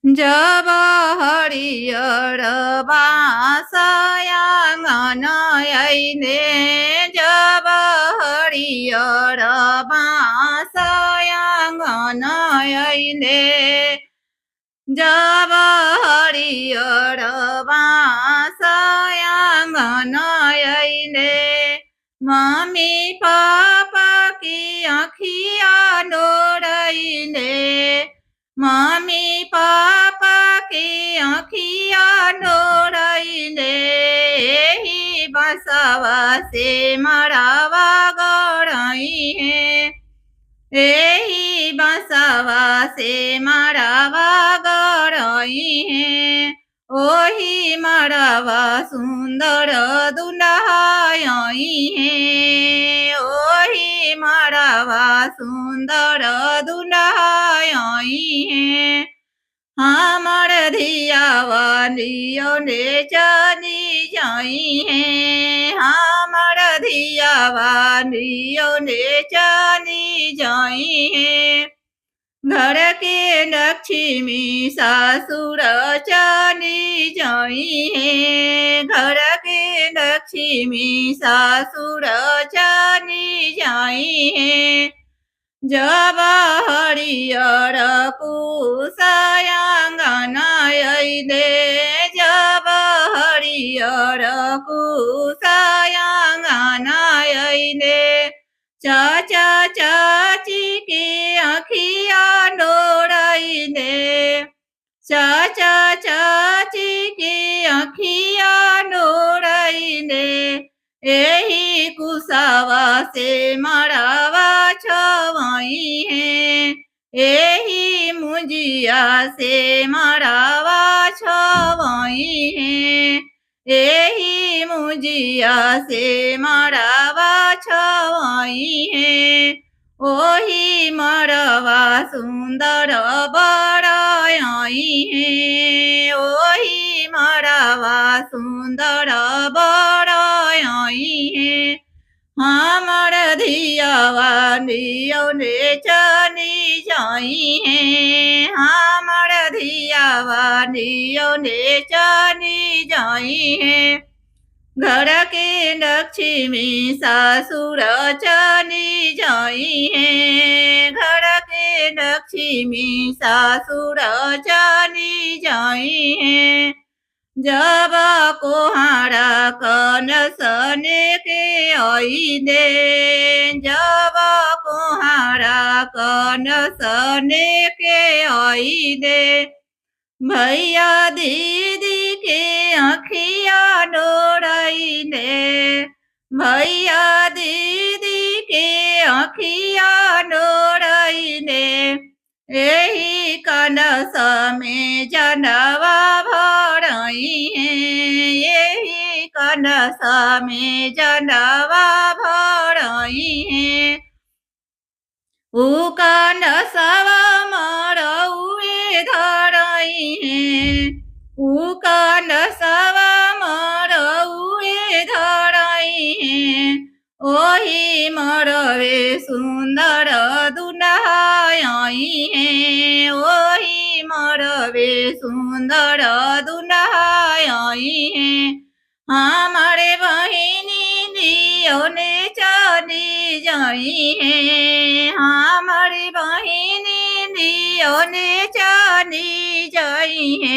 जब हरियर बाँसयाङ्गन ऐने जब हरियर बाँसयाङ्गन ऐने जब हरियर बाँसयाङ्गन ऐने मम्मी पापा की आँखिया नोरैने मम्मी पापा की आँखिया नोरैने एही बसवा से मड़वा गड़ई है एही बसवा से मड़वा गड़ई है ओही मड़वा सुंदर दुल्हाई है ओही मड़वा सुंदर दुल्हाई है हमर धियावा लियोने चली जाई है हमर धियावा लियोने चली जाई है घर के लक्ष्मी सासुर चली जाई है घर के लक्ष्मी सासुर चली जाई है जब हरियर कुशयाङ्गन ऐने जब हरियर कुशयाङ्गन ऐने चाचा चाची की आँखिया नोरैने चाचा चाची की आँखिया नोरैने एही कुशवा से मड़वा छवाई है एही मुजिया से मड़वा छवाई है एही मुजिया से मड़वा छवाई है ओही मड़वा सुंदर बड़ाई है ओही मड़वा सुंदर बड़ाई है हमर धियावा लियोने चली जाई है हमर धियावा लियोने चली जाई है घर के लक्ष्मी सासुर चली जाई है घर के लक्ष्मी सासुर चली जाई है जब कोहारा कनसने के ऐने जब कोहारा कनसने के ऐने भैया दीदी के आँखिया नोरैने भैया दीदी के आँखिया नोरैने एही कलश में जनवा भरई है एही कलश में जनवा भरई है ऊ कलशवा मरउए धरई है ऊ कलशवा मरउए धरई है ओही मरवे सुंदर दुल्हाई है ओही मरवे सुंदर दुल्हाई है हमारे बहिनी लियोने चली जाई है हमारी बहिनी लियोने चली जाई है